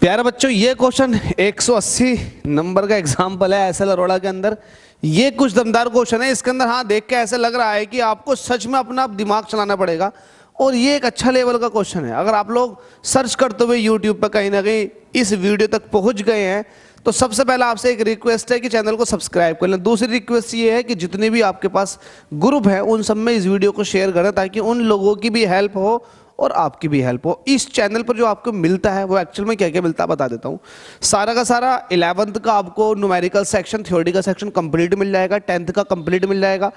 प्यारे बच्चों, ये क्वेश्चन 180 नंबर का एग्जाम्पल है एसएल अरोड़ा के अंदर। ये कुछ दमदार क्वेश्चन है इसके अंदर। हाँ, देख के ऐसे लग रहा है कि आपको सच में अपना दिमाग चलाना पड़ेगा और ये एक अच्छा लेवल का क्वेश्चन है। अगर आप लोग सर्च करते हुए यूट्यूब पर कहीं ना कहीं इस वीडियो तक पहुंच गए हैं तो सबसे पहले आपसे एक रिक्वेस्ट है कि चैनल को सब्सक्राइब कर लें। दूसरी रिक्वेस्ट ये है कि जितने भी आपके पास ग्रुप है उन सब में इस वीडियो को शेयर करें ताकि उन लोगों की भी हेल्प हो और आपकी भी हेल्प हो। इस चैनल पर जो आपको मिलता है वो एक्चुअल में क्या क्या मिलता है बता देता हूँ। सारा का सारा 11th का आपको न्यूमेरिकल सेक्शन, थ्योरी का सेक्शन कंप्लीट मिल जाएगा, 10th का कंप्लीट मिल जाएगा,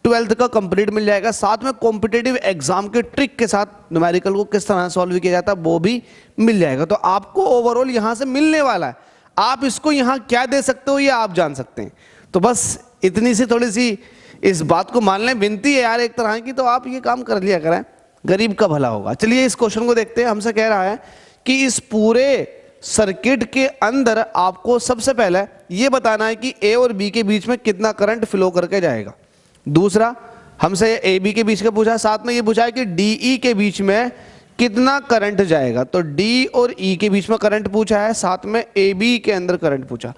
12th का कंप्लीट मिल जाएगा। साथ में कॉम्पिटिटिव एग्जाम के ट्रिक के साथ न्यूमेरिकल को किस तरह सॉल्व किया जाता है वो भी मिल जाएगा। तो आपको ओवरऑल यहाँ से मिलने वाला है। आप इसको यहाँ क्या दे सकते हो ये आप जान सकते हैं। तो बस इतनी सी थोड़ी सी इस बात को मान लें, विनती है यार एक तरह की, तो आप ये काम कर लिया करें, गरीब का भला होगा। चलिए इस क्वेश्चन को देखते हैं। हमसे कह रहा है कि इस पूरे सर्किट के अंदर आपको सबसे पहले ये बताना है कि ए और बी के बीच में कितना करंट फ्लो करके जाएगा। दूसरा, हमसे ए बी के बीच का पूछा, साथ में ये पूछा है कि डी ई के बीच में कितना करंट जाएगा। तो डी और ई के बीच में करंट पूछा है, साथ में ए बी के अंदर करंट पूछा।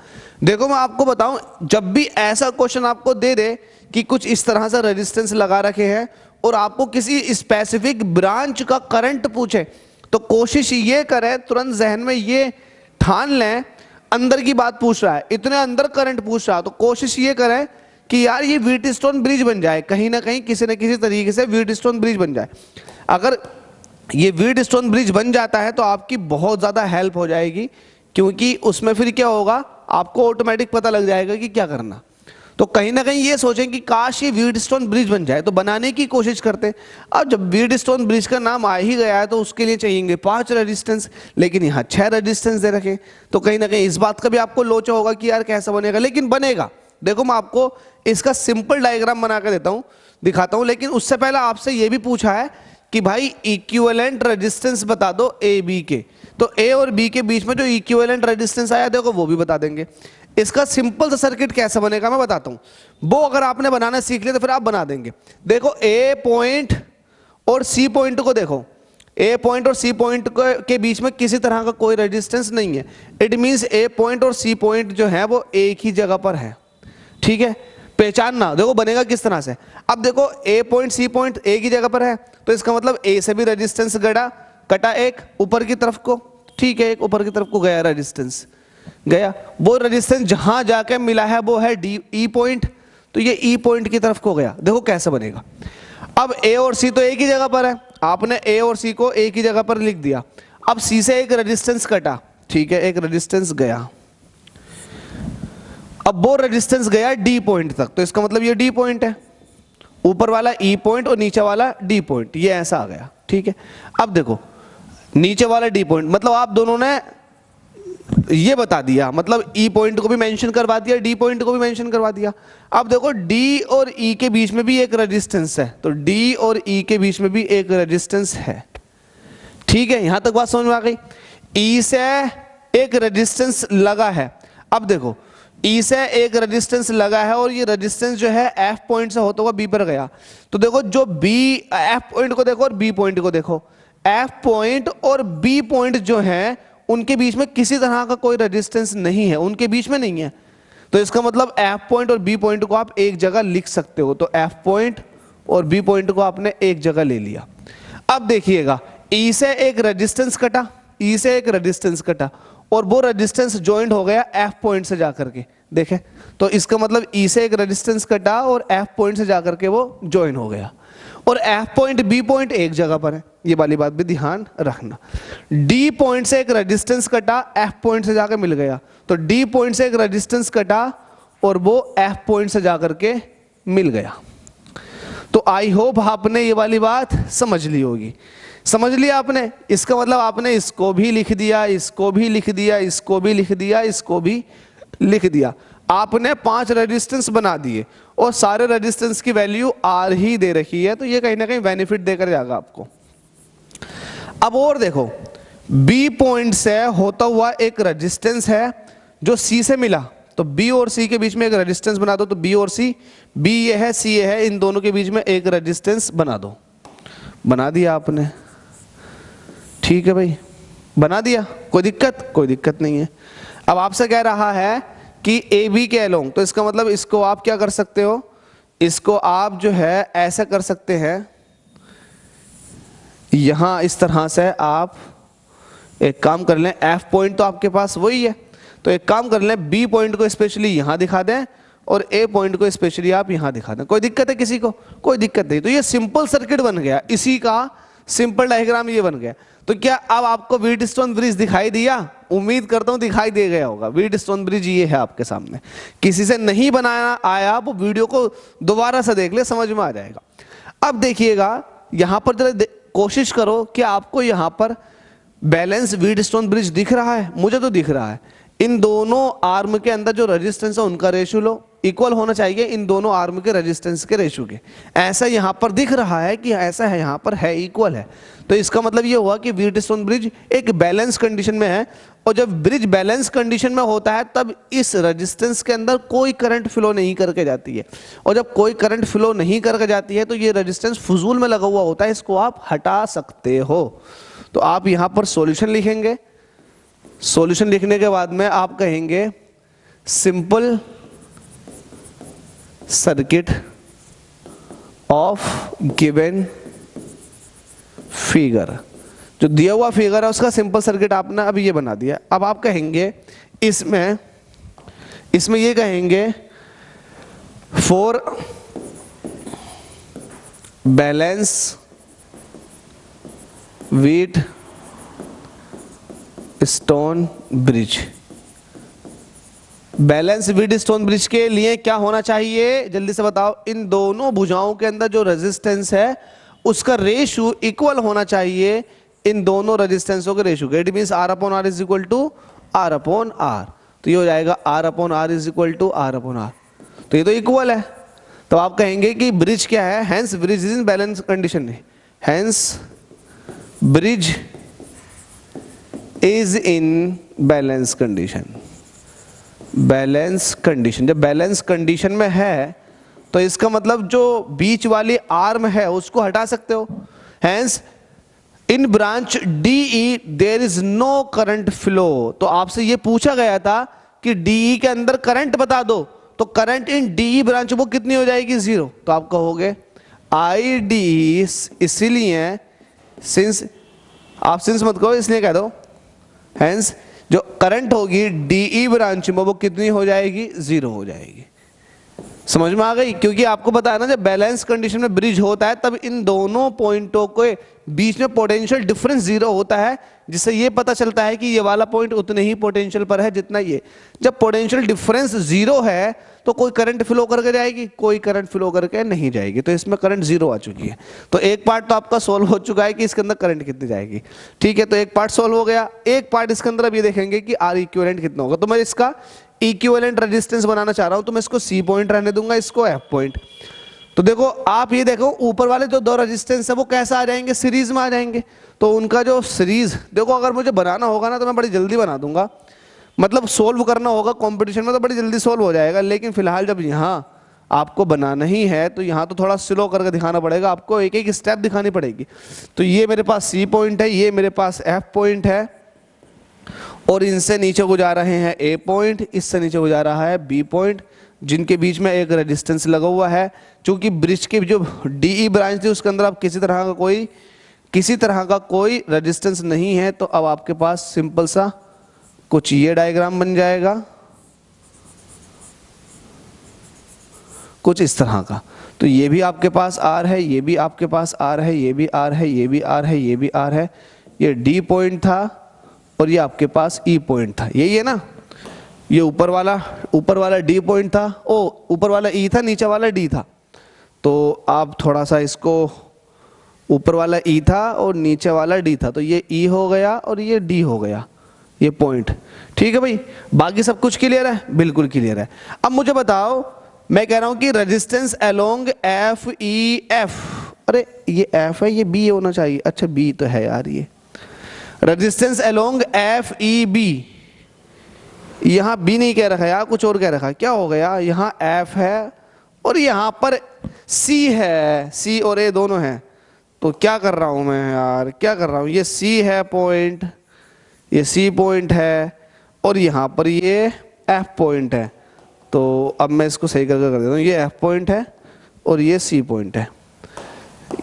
देखो मैं आपको बताऊं, जब भी ऐसा क्वेश्चन आपको दे दे कि कुछ इस तरह से रेजिस्टेंस लगा रखे हैं और आपको किसी स्पेसिफिक ब्रांच का करंट पूछे तो कोशिश ये करें, तुरंत जहन में ये ठान लें, अंदर की बात पूछ रहा है, इतने अंदर करंट पूछ रहा है, तो कोशिश ये करें कि यार ये व्हीटस्टोन ब्रिज बन जाए, कहीं ना कहीं किसी न किसी तरीके से व्हीटस्टोन ब्रिज बन जाए। अगर ये व्हीटस्टोन ब्रिज बन जाता है तो आपकी बहुत ज़्यादा हेल्प हो जाएगी, क्योंकि उसमें फिर क्या होगा, आपको ऑटोमेटिक पता लग जाएगा कि क्या करना। तो कहीं ना कहीं ये सोचें कि काश ये व्हीटस्टोन ब्रिज बन जाए, तो बनाने की कोशिश करते हैं। अब जब व्हीटस्टोन ब्रिज का नाम आ ही गया है तो उसके लिए चाहिए 5 रेजिस्टेंस, लेकिन यहाँ 6 रेजिस्टेंस दे रखे। तो कहीं ना कहीं इस बात का भी आपको लोचा होगा कि यार कैसा बनेगा, लेकिन बनेगा। देखो मैं आपको इसका सिंपल डायग्राम बना कर देता हूँ, दिखाता हूँ। लेकिन उससे पहले आपसे ये भी पूछा है कि भाई इक्विवेलेंट रेजिस्टेंस बता दो ए बी के। तो ए और बी के बीच में जो इक्विवेलेंट रेजिस्टेंस आया देखो वो भी बता देंगे। इसका सिंपल सा सर्किट कैसे बनेगा मैं बताता हूं। वो अगर आपने बनाना सीख लिया तो फिर आप बना देंगे। देखो ए पॉइंट और सी पॉइंट को देखो, ए पॉइंट और सी पॉइंट के बीच में किसी तरह का कोई रेजिस्टेंस नहीं है। इट मींस ए पॉइंट और सी पॉइंट जो है वो एक ही जगह पर है। ठीक है, पहचानना। देखो बनेगा किस तरह से। अब देखो ए पॉइंट सी पॉइंट एक ही जगह पर है तो इसका मतलब ए से भी रेजिस्टेंस कटा एक ऊपर की तरफ को। ठीक है, एक ऊपर की तरफ को गया रेजिस्टेंस, गया। वो रेजिस्टेंस जहां जाके मिला है वो है डी ई पॉइंट, तो ये ई पॉइंट की तरफ को गया। देखो कैसे बनेगा। अब ए और सी तो एक ही जगह पर है, आपने ए और सी को एक ही जगह पर लिख दिया। अब सी से एक रेजिस्टेंस कटा, ठीक है, एक रेजिस्टेंस गया। अब वो रेजिस्टेंस गया डी पॉइंट तक, तो इसका मतलब ये डी पॉइंट है, ऊपर वाला ई पॉइंट और नीचे वाला डी पॉइंट, ये ऐसा आ गया। ठीक है, अब देखो नीचे वाला डी पॉइंट, मतलब आप दोनों ने ये बता दिया, मतलब ई पॉइंट को भी मेंशन करवा दिया, डी पॉइंट को भी मेंशन करवा दिया। अब देखो डी और ई के बीच में भी एक रेजिस्टेंस है, तो डी और ई के बीच में भी एक रेजिस्टेंस है। ठीक है, यहां तक बात समझ में आ गई। ई से एक रेजिस्टेंस लगा है। अब देखो ई से एक रेजिस्टेंस लगा है और ये रेजिस्टेंस जो है एफ पॉइंट से होता हुआ बी पर गया। तो देखो जो बी, एफ पॉइंट को देखो और बी पॉइंट को देखो, एफ पॉइंट और बी पॉइंट जो है उनके बीच में किसी तरह का कोई रेजिस्टेंस नहीं है, उनके बीच में नहीं है। तो इसका मतलब एफ पॉइंट और बी पॉइंट को आप एक जगह लिख सकते हो। तो एफ पॉइंट और बी पॉइंट को आपने एक जगह ले लिया। अब देखिएगा ई से एक रेजिस्टेंस कटा, ई से एक रेजिस्टेंस कटा और वो रेजिस्टेंस ज्वाइंट हो गया एफ पॉइंट से जाकर के। देखें तो इसका मतलब ई से एक रेजिस्टेंस कटा और एफ पॉइंट से जाकर के वो ज्वाइन हो गया। और एफ पॉइंट बी पॉइंट एक जगह पर है, ये वाली बात भी ध्यान रखना। डी पॉइंट से एक रेजिस्टेंस कटा, एफ पॉइंट से जाकर मिल गया। तो डी पॉइंट से एक रेजिस्टेंस कटा और वो एफ पॉइंट से जाकर के मिल गया। तो आई होप आपने ये वाली बात समझ ली होगी। समझ लिया आपने? इसका मतलब आपने इसको भी लिख दिया, इसको भी लिख दिया, इसको भी लिख दिया, इसको भी लिख दिया। आपने 5 रेजिस्टेंस बना दिए और सारे रेजिस्टेंस की वैल्यू आर ही दे रखी है, तो ये कहीं ना कहीं बेनिफिट देकर जाएगा आपको। अब और देखो, बी पॉइंट से होता हुआ एक रेजिस्टेंस है जो सी से मिला, तो बी और सी के बीच में एक रेजिस्टेंस बना दो। तो बी और सी, बी ये है सी ये है, इन दोनों के बीच में एक रेजिस्टेंस बना दो। बना दिया आपने, ठीक है भाई। बना दिया, कोई दिक्कत? कोई दिक्कत नहीं है। अब आपसे कह रहा है कि ए बी के अलोंग, तो इसका मतलब इसको आप क्या कर सकते हो, इसको आप जो है ऐसा कर सकते हैं, यहां इस तरह से आप एक काम कर लें, एफ पॉइंट तो आपके पास वही है, तो एक काम कर लें, बी पॉइंट को स्पेशली यहां दिखा दें और ए पॉइंट को स्पेशली आप यहां दिखा दें। कोई दिक्कत है किसी को? कोई दिक्कत नहीं। तो ये सिंपल सर्किट बन गया, इसी का सिंपल डायग्राम ये बन गया। तो क्या अब आपको व्हीटस्टोन ब्रिज दिखाई दिया? उम्मीद करता हूं दिखाई दे गया होगा। व्हीटस्टोन ब्रिज ये है आपके सामने। किसी से नहीं बनाया आया वो वीडियो को दोबारा से देख ले, समझ में आ जाएगा। अब देखिएगा यहां पर जरा कोशिश करो कि आपको यहां पर बैलेंस व्हीटस्टोन ब्रिज दिख रहा है? मुझे तो दिख रहा है। इन दोनों आर्म के अंदर जो रेजिस्टेंस है उनका रेशियो लो, इक्वल होना चाहिए इन दोनों आर्म के रेजिस्टेंस के रेशियो के। ऐसा यहां पर दिख रहा है कि ऐसा है, यहां पर है, इक्वल है। तो इसका मतलब ये हुआ कि व्हीटस्टोन ब्रिज एक बैलेंस कंडीशन में है। और जब ब्रिज बैलेंस कंडीशन में होता है तब इस रेजिस्टेंस के अंदर कोई करंट फ्लो नहीं करके जाती है। और जब कोई करंट फ्लो नहीं करके जाती है तो ये रेजिस्टेंस फजूल में लगा हुआ होता है, इसको आप हटा सकते हो। तो आप यहां पर सॉल्यूशन लिखेंगे, सॉल्यूशन लिखने के बाद में आप कहेंगे simple circuit of given figure, जो दिया हुआ फिगर है उसका सिंपल सर्किट आपने अब ये बना दिया। अब आप कहेंगे इसमें ये कहेंगे for balance wheat stone bridge. Balance Wheatstone bridge के लिए क्या होना चाहिए, जल्दी से बताओ? इन दोनों भुजाओं के अंदर जो रेजिस्टेंस है उसका रेशियो इक्वल होना चाहिए इन दोनों रेजिस्टेंसों के रेशियो के। It means R upon R is equal to R upon R. तो ये हो जाएगा R upon R is equal to R upon R. तो ये तो इक्वल है। तो आप कहेंगे कि ब्रिज क्या है, hence bridge is in balance condition, hence bridge is in balance condition. Balance condition, जब बैलेंस कंडीशन में है तो इसका मतलब जो बीच वाली आर्म है उसको हटा सकते हो। Hence in branch DE there is no current flow. तो आपसे ये पूछा गया था कि डीई के अंदर करंट बता दो, तो करंट इन डीई ब्रांच वो कितनी हो जाएगी? 0। तो आप कहोगे आई डी, इसीलिए सिंस, आप सिंस मत कहो इसलिए कह दो, हैंस जो करंट होगी डीई ब्रांच में वो कितनी हो जाएगी? 0 हो जाएगी। समझ में आ गई? क्योंकि आपको पता है ना जब बैलेंस कंडीशन में ब्रिज होता है तब इन दोनों पॉइंटों के बीच में पोटेंशियल डिफरेंस 0 होता है, जिससे ये पता चलता है कि ये वाला पॉइंट उतने ही पोटेंशियल पर है जितना ये। जब पोटेंशियल डिफरेंस 0 है तो कोई करंट फ्लो करके जाएगी? कोई करंट फ्लो करके नहीं जाएगी। तो इसमें करंट 0 आ चुकी है। तो एक पार्ट तो आपका सोल्व हो चुका है कि इसके अंदर करंट कितनी जाएगी। ठीक है, तो एक पार्ट सोल्व हो गया। एक पार्ट इसके अंदर अब ये देखेंगे कि आर इक्विवेलेंट कितना होगा। तो मैं इसका इक्विवेलेंट रेजिस्टेंस बनाना चाह रहा हूं, तो मैं इसको सी पॉइंट रहने दूंगा, इसको एफ पॉइंट। तो देखो आप ये देखो ऊपर वाले जो दो रेजिस्टेंस है वो कैसा आ जाएंगे? सीरीज में आ जाएंगे। तो उनका जो सीरीज, देखो अगर मुझे बनाना होगा ना तो मैं बड़ी जल्दी बना दूंगा, मतलब सोल्व करना होगा कंपटीशन में तो बड़ी जल्दी सोल्व हो जाएगा। लेकिन फिलहाल जब यहाँ आपको बनाना ही है तो यहाँ तो थोड़ा स्लो करके दिखाना पड़ेगा, आपको एक एक स्टेप दिखानी पड़ेगी। तो ये मेरे पास सी पॉइंट है, ये मेरे पास एफ पॉइंट है, और इनसे नीचे गुजार रहे हैं ए पॉइंट, इससे नीचे गुजार रहा है बी पॉइंट, जिनके बीच में एक रेजिस्टेंस लगा हुआ है। क्योंकि ब्रिज की जो डीई ब्रांच थी उसके अंदर अब किसी तरह का कोई रेजिस्टेंस नहीं है। तो अब आपके पास सिंपल सा कुछ ये डायग्राम बन जाएगा, कुछ इस तरह का। तो ये भी आपके पास आर है, ये भी आपके पास आर है, ये भी आर है, ये भी आर है, ये भी आर है। ये डी पॉइंट था और ये आपके पास ई पॉइंट था, यही है ना। ये ऊपर वाला डी पॉइंट था, ओ ऊपर वाला ई था, नीचे वाला डी था। तो आप थोड़ा सा इसको, ऊपर वाला ई था और नीचे वाला डी था, तो ये ई हो गया और ये डी हो गया, ये पॉइंट। ठीक है भाई, बाकी सब कुछ क्लियर है? बिल्कुल क्लियर है। अब मुझे बताओ, मैं कह रहा हूं कि resistance along F E F, अरे ये एफ है, ये बी होना चाहिए। अच्छा बी तो है यार, ये resistance along F E B, यहां बी नहीं कह रखा यार, कुछ और कह रखा। क्या हो गया? यहां एफ है और यहां पर सी है, सी और ए दोनों हैं। तो क्या कर रहा हूं मैं यार, क्या कर रहा हूं? ये सी है पॉइंट, ये सी पॉइंट है और यहाँ पर ये एफ पॉइंट है। तो अब मैं इसको सही करके कर देता हूँ, ये एफ पॉइंट है और ये सी पॉइंट है।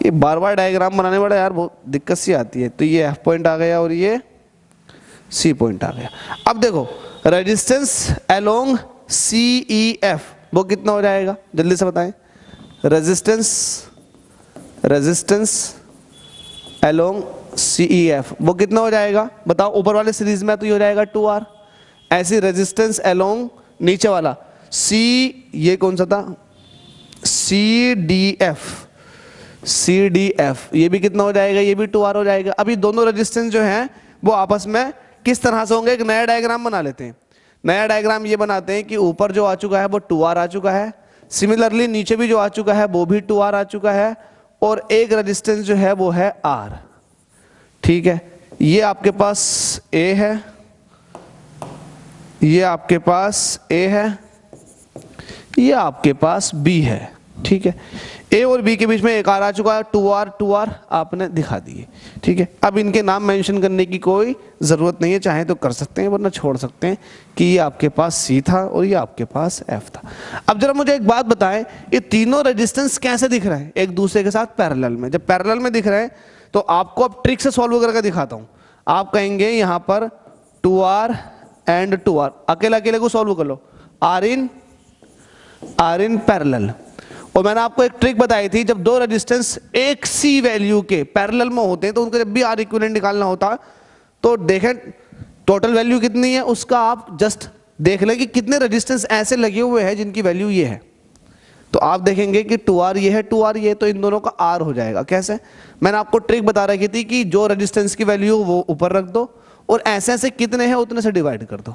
ये बार बार डायग्राम बनाने वाला यार बहुत दिक्कत सी आती है। तो ये एफ पॉइंट आ गया और ये सी पॉइंट आ गया। अब देखो रेजिस्टेंस अलोंग सी ई एफ वो कितना हो जाएगा, जल्दी से बताएं। रेजिस्टेंस अलोंग सी ई एफ वो कितना हो जाएगा बताओ। ऊपर वाले सीरीज में तो ये हो जाएगा 2R। ऐसी रेजिस्टेंस अलोंग नीचे वाला सी, ये कौन सा था, सी डी एफ, ये भी कितना हो जाएगा, ये भी 2R हो जाएगा। अभी दोनों रेजिस्टेंस जो हैं वो आपस में किस तरह से होंगे, एक नया डायग्राम बना लेते हैं। नया डायग्राम ये बनाते हैं कि ऊपर जो आ चुका है वो 2R आ चुका है, सिमिलरली नीचे भी जो आ चुका है वो भी 2R आ चुका है, और एक रेजिस्टेंस जो है वो है R। ठीक है, ये आपके पास A है, ये आपके पास A है, ये आपके पास B है। ठीक है, A और B के बीच में एक R आ चुका है, 2R आपने दिखा दिए। ठीक है, अब इनके नाम मेंशन करने की कोई ज़रूरत नहीं है, चाहे तो कर सकते हैं वरना छोड़ सकते हैं कि ये आपके पास C था और ये आपके पास F था। अब जरा मुझे एक बात बताएं, ये तीनों रेजिस्टेंस कैसे दिख रहे हैं एक दूसरे के साथ पैरेलल में। जब पैरेलल में दिख रहे हैं तो आपको अब ट्रिक से सॉल्व करके दिखाता हूँ। आप कहेंगे यहाँ पर 2R एंड 2R, अकेले अकेले को सॉल्व कर लो, आर इन पैरेलल। और मैंने आपको एक ट्रिक बताई थी, जब दो रेजिस्टेंस एक सी वैल्यू के पैरेलल में होते हैं तो उनको जब भी आर इक्विवेलेंट निकालना होता तो देखें टोटल वैल्यू कितनी है उसका, आप जस्ट देख लें कि कितने रेजिस्टेंस ऐसे लगे हुए हैं जिनकी वैल्यू ये है। तो आप देखेंगे कि 2R ये है, 2R ये, तो इन दोनों का R हो जाएगा। कैसे, मैंने आपको ट्रिक बता रखी थी कि जो रेजिस्टेंस की वैल्यू वो ऊपर रख दो और ऐसे ऐसे कितने हैं उतने से डिवाइड कर दो।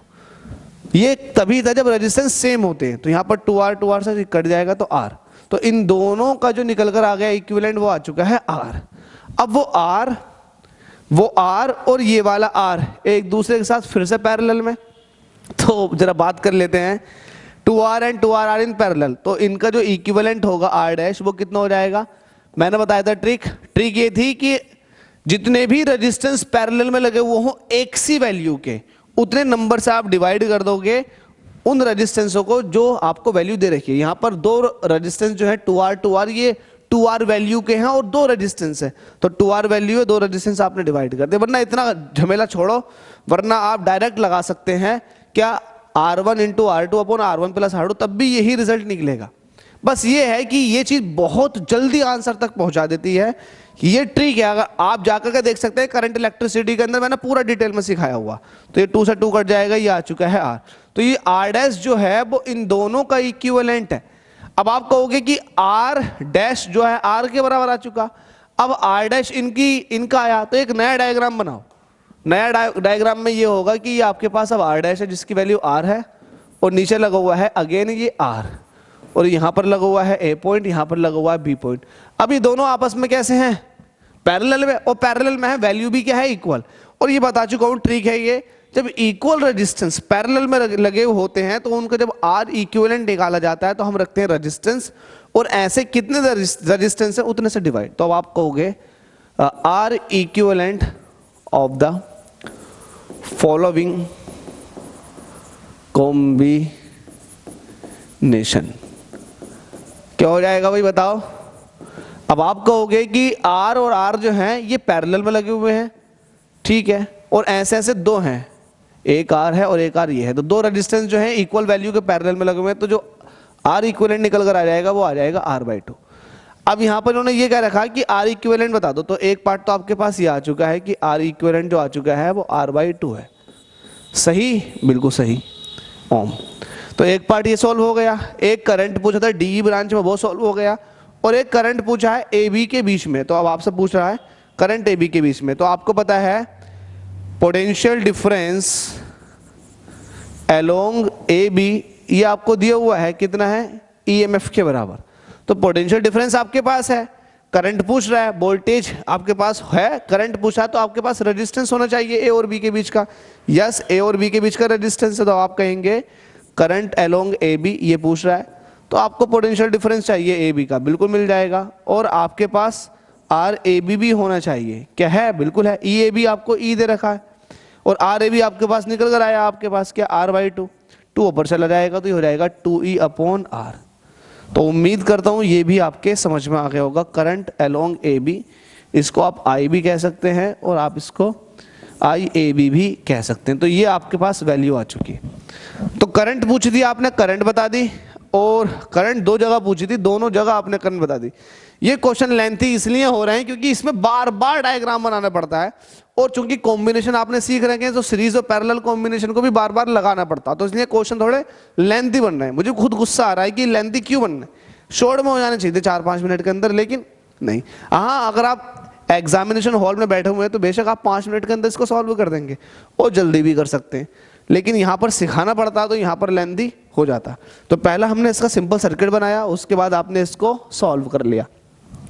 ये तभी था जब रेजिस्टेंस सेम होते हैं, तो यहाँ पर 2R से कट जाएगा तो R, तो इन दोनों का जो निकल कर आ गया इक्विवेलेंट वो आ चुका है R। अब वो R और ये वाला R एक दूसरे के साथ फिर से पैरेलल में, तो जरा बात कर लेते हैं। 2R and 2R are in parallel, तो इनका जो इक्विवेलेंट होगा R डैश वो कितना हो जाएगा। मैंने बताया था ट्रिक ये थी कि जितने भी रेजिस्टेंस पैरेलल में लगे हुए हो एक सी वैल्यू के, उतने नंबर से आप डिवाइड कर दोगे उन रेजिस्टेंसों को जो आपको वैल्यू दे रखी है। यहाँ पर दो रेजिस्टेंस जो है 2R ये 2R वैल्यू के हैं और दो रेजिस्टेंस है, तो 2R वैल्यू है, दो रेजिस्टेंस आपने डिवाइड कर दिया। वरना इतना झमेला छोड़ो, वरना आप डायरेक्ट लगा सकते हैं क्या R1 into R2 upon R1 plus R2, तब भी यही रिजल्ट निकलेगा। बस ये है कि ये चीज बहुत जल्दी आंसर तक पहुंचा देती है। ये ट्रिक है, अगर आप जाकर के देख सकते हैं करंट इलेक्ट्रिसिटी के अंदर मैंने पूरा डिटेल में सिखाया हुआ। तो ये 2 से 2 कट जाएगा, ये आ चुका है R। तो ये R डैश जो है वो इन दोनों का इक्विवेलेंट है। अब आप कहोगे कि R डैश जो है R के बराबर आ चुका, अब R डैश इनका आया, तो एक नया डायग्राम बनाओ। नया डायग्राम में ये होगा कि ये आपके पास अब R डैश है जिसकी वैल्यू R है, और नीचे लगा हुआ है अगेन ये R, और यहाँ पर लगा हुआ है A पॉइंट, यहाँ पर लगा हुआ है B पॉइंट। अब ये दोनों आपस में कैसे हैं, पैरेलल में, और पैरेलल में है वैल्यू भी क्या है, इक्वल। और ये बता चुका हूँ ट्रिक है ये, जब इक्वल रेजिस्टेंस पैरेलल में लगे होते हैं तो उनका जब R इक्विवेलेंट निकाला जाता है तो हम रखते हैं रेजिस्टेंस, और ऐसे कितने रेजिस्टेंस है उतने से डिवाइड। तो अब आप कहोगे R equivalent of the following combination क्या हो जाएगा भाई बताओ। अब आप कहोगे कि R और R जो हैं ये पैरेलल में लगे हुए हैं, ठीक है, और ऐसे ऐसे दो हैं, एक R है और एक R ये है, तो दो रेजिस्टेंस जो है इक्वल वैल्यू के पैरेलल में लगे हुए हैं, तो जो R इक्विवेलेंट निकल कर आ जाएगा वो आ जाएगा R/2। अब यहाँ पर उन्होंने ये कह रखा कि R इक्विवेलेंट बता दो, तो एक पार्ट तो आपके पास ये आ चुका है कि R इक्विवेलेंट जो आ चुका है वो R/2 है। सही, बिल्कुल सही ओम। तो एक पार्ट ये सॉल्व हो गया। एक करंट पूछा था डी ब्रांच में, वो सॉल्व हो गया, और एक करंट पूछा है ए बी के बीच में। तो अब आपसे पूछ रहा है करंट ए बी के बीच में, तो आपको पता है potential difference along A B, ये आपको दिया हुआ है कितना है, ईएमएफ के बराबर। तो पोटेंशियल डिफरेंस आपके पास है, करंट पूछ रहा है, वोल्टेज आपके पास है, करंट पूछा है, तो आपके पास रेजिस्टेंस होना चाहिए ए और बी के बीच का। यस, ए और बी के बीच का रेजिस्टेंस है, तो आप कहेंगे करंट अलोंग ए बी, ये पूछ रहा है, तो आपको पोटेंशियल डिफरेंस चाहिए ए बी का, बिल्कुल मिल जाएगा। और आपके पास आर ए बी भी होना चाहिए, क्या है, बिल्कुल है। ई ए बी आपको ई दे रखा है, और आर ए भी आपके पास निकल कर आया, आपके पास क्या r/2, 2 ऊपर चला जाएगा तो ये हो जाएगा 2E/r। तो उम्मीद करता हूं ये भी आपके समझ में आ गया होगा। करंट अलोंग ए बी, इसको आप आई भी कह सकते हैं और आप इसको IAB भी कह सकते हैं। तो ये आपके पास वैल्यू आ चुकी है। तो करंट पूछ दी आपने, करंट बता दी, और करंट 2 जगह पूछी थी, दोनों जगह आपने करंट बता दी। ये क्वेश्चन लेंथी इसलिए हो रहे हैं क्योंकि इसमें बार बार डायग्राम बनाना पड़ता है, और चूंकि कॉम्बिनेशन आपने सीख रहे हैं तो सीरीज और पैरेलल कॉम्बिनेशन को भी बार बार लगाना पड़ता है, तो इसलिए क्वेश्चन थोड़े लेंथी बन रहे हैं। मुझे खुद गुस्सा आ रहा है कि लेंथी क्यों बन रहे हैं, शॉर्ट में हो जाने चाहिए 4-5 मिनट के अंदर, लेकिन नहीं। हाँ, अगर आप एग्जामिनेशन हॉल में बैठे हुए हैं तो बेशक आप 5 मिनट के अंदर इसको सॉल्व कर देंगे और जल्दी भी कर सकते हैं, लेकिन यहाँ पर सिखाना पड़ता है तो यहाँ पर लेंथी हो जाता। तो पहला हमने इसका सिंपल सर्किट बनाया, उसके बाद आपने इसको सॉल्व कर लिया।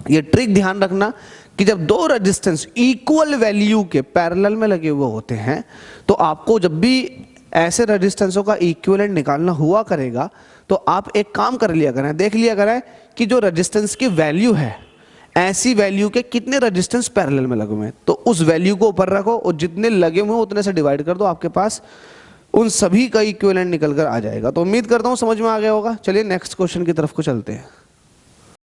ये ट्रिक ध्यान रखना कि जब 2 रेजिस्टेंस इक्वल वैल्यू के पैरेलल में लगे हुए होते हैं तो आपको जब भी ऐसे रेजिस्टेंसों का इक्विवेलेंट निकालना हुआ करेगा तो आप एक काम कर लिया करें, देख लिया करें कि जो रेजिस्टेंस की वैल्यू है ऐसी वैल्यू के कितने रेजिस्टेंस पैरेलल में लगे हुए हैं, तो उस वैल्यू को ऊपर रखो और जितने लगे हुए हैं उतने से डिवाइड कर दो, आपके पास उन सभी का इक्विवेलेंट निकल कर आ जाएगा। तो उम्मीद करता हूं समझ में आ गया होगा। चलिए नेक्स्ट क्वेश्चन की तरफ को चलते हैं।